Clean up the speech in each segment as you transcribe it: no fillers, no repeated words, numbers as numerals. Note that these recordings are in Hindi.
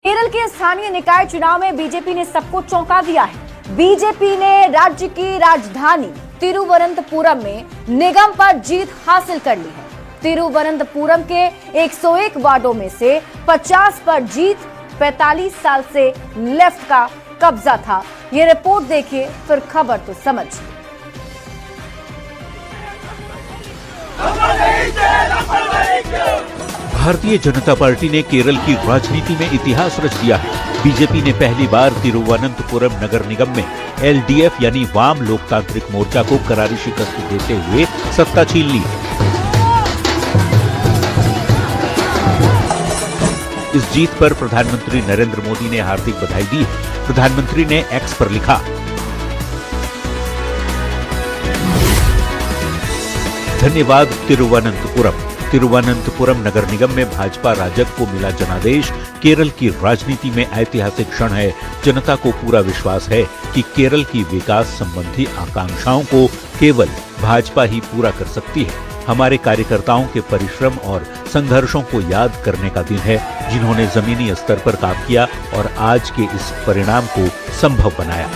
केरल के स्थानीय निकाय चुनाव में बीजेपी ने सबको चौंका दिया है। बीजेपी ने राज्य की राजधानी तिरुवनंतपुरम में निगम पर जीत हासिल कर ली है। तिरुवनंतपुरम के 101 वार्डों में से 50 पर जीत। 45 साल से लेफ्ट का कब्जा था। ये रिपोर्ट देखिए, फिर खबर तो समझिए। भारतीय जनता पार्टी ने केरल की राजनीति में इतिहास रच दिया है। बीजेपी ने पहली बार तिरुवनंतपुरम नगर निगम में एलडीएफ यानी वाम लोकतांत्रिक मोर्चा को करारी शिकस्त देते हुए सत्ता छीन ली। इस जीत पर प्रधानमंत्री नरेंद्र मोदी ने हार्दिक बधाई दी है। प्रधानमंत्री ने एक्स पर लिखा, धन्यवाद तिरुवनंतपुरम। तिरुवनंतपुरम नगर निगम में भाजपा राजग को मिला जनादेश। केरल की राजनीति में ऐतिहासिक क्षण है। जनता को पूरा विश्वास है कि केरल की विकास संबंधी आकांक्षाओं को केवल भाजपा ही पूरा कर सकती है। हमारे कार्यकर्ताओं के परिश्रम और संघर्षों को याद करने का दिन है, जिन्होंने जमीनी स्तर पर काम किया और आज के इस परिणाम को संभव बनाया।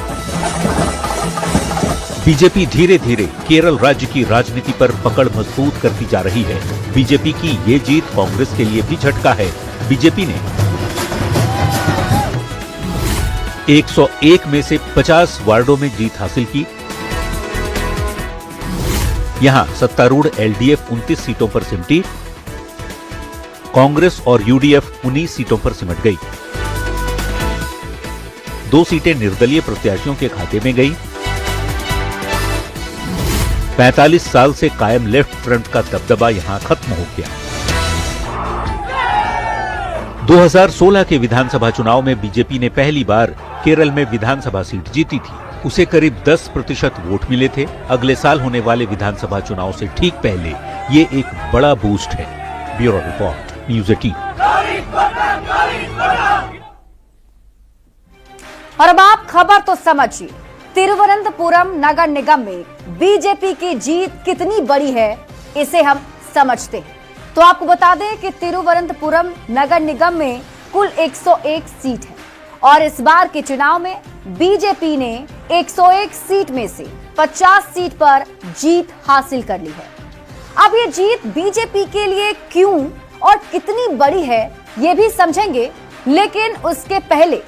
बीजेपी धीरे धीरे केरल राज्य की राजनीति पर पकड़ मजबूत करती जा रही है। बीजेपी की ये जीत कांग्रेस के लिए भी झटका है। बीजेपी ने 101 में से 50 वार्डों में जीत हासिल की। यहां सत्तारूढ़ एलडीएफ 29 सीटों पर सिमटी। कांग्रेस और यूडीएफ 19 सीटों पर सिमट गई। 2 सीटें निर्दलीय प्रत्याशियों के खाते में गई। 45 साल से कायम लेफ्ट फ्रंट का दबदबा यहां खत्म हो गया। 2016 के विधानसभा चुनाव में बीजेपी ने पहली बार केरल में विधानसभा सीट जीती थी। उसे करीब 10% वोट मिले थे। अगले साल होने वाले विधानसभा चुनाव से ठीक पहले ये एक बड़ा बूस्ट है। Bureau report, news 18। और अब आप खबर तो समझिए। तिरुवनंतपुरम नगर निगम में बीजेपी की जीत कितनी बड़ी है, इसे हम समझते हैं। तो आपको बता दें कि तिरुवनंतपुरम नगर निगम में कुल 101 सीट है और इस बार के चुनाव में बीजेपी ने 101 सीट में से 50 सीट पर जीत हासिल कर ली है। अब ये जीत बीजेपी के लिए क्यों और कितनी बड़ी है, ये भी समझेंगे, लेकिन उसके पहले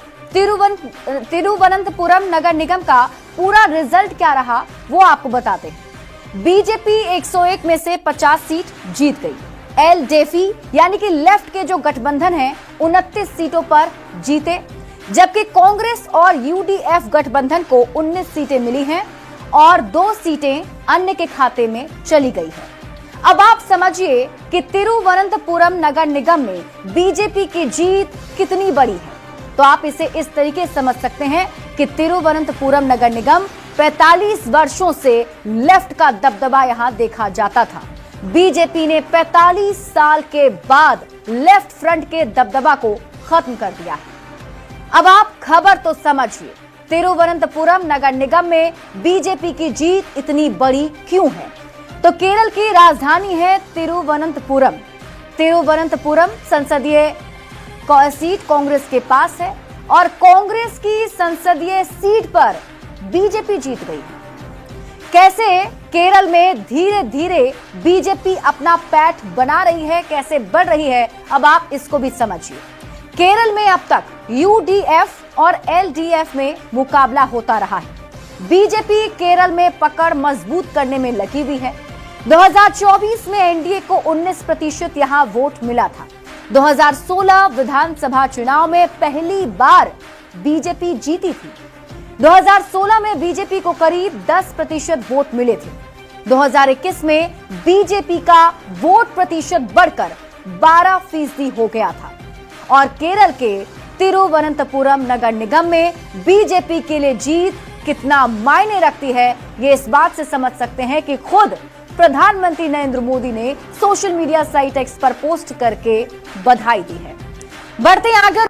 तिरुवनंतपुरम नगर निगम का पूरा रिजल्ट क्या रहा वो आपको बताते हैं। बीजेपी 101 में से 50 सीट जीत गई। एलडीएफी यानी कि लेफ्ट के जो गठबंधन है 29 सीटों पर जीते, जबकि कांग्रेस और यूडीएफ गठबंधन को 19 सीटें मिली हैं और 2 सीटें अन्य के खाते में चली गई है। अब आप समझिए कि तिरुवनंतपुरम नगर निगम में बीजेपी की जीत कितनी बड़ी है। तो आप इसे इस तरीके समझ सकते हैं कि तिरुवनंतपुरम नगर निगम 45 वर्षों से लेफ्ट का दबदबा यहां देखा जाता था। बीजेपी ने 45 साल के बाद लेफ्ट फ्रंट के दबदबा को खत्म कर दिया है। अब आप खबर तो समझिए, तिरुवनंतपुरम नगर निगम में बीजेपी की जीत इतनी बड़ी क्यों है। तो केरल की राजधानी है तिरुवनंतपुरम। तिरुवनंतपुरम संसदीय सीट कांग्रेस के पास है और कांग्रेस की संसदीय सीट पर बीजेपी जीत गई। कैसे केरल में धीरे धीरे बीजेपी अपना पैठ बना रही है, कैसे बढ़ रही है, अब आप इसको भी समझिए। केरल में अब तक यूडीएफ और एलडीएफ में मुकाबला होता रहा है। बीजेपी केरल में पकड़ मजबूत करने में लगी हुई है। 2024 में एनडीए को 19% यहां वोट मिला था। 2016 विधानसभा चुनाव में पहली बार बीजेपी जीती थी। 2016 में बीजेपी को करीब 10% वोट मिले थे। 2021 में बीजेपी का वोट प्रतिशत बढ़कर 12% हो गया था। और केरल के तिरुवनंतपुरम नगर निगम में बीजेपी के लिए जीत कितना मायने रखती है, ये इस बात से समझ सकते हैं कि खुद प्रधानमंत्री नरेंद्र मोदी ने सोशल मीडिया साइट एक्स पर पोस्ट करके बधाई दी है। बढ़ते आगे।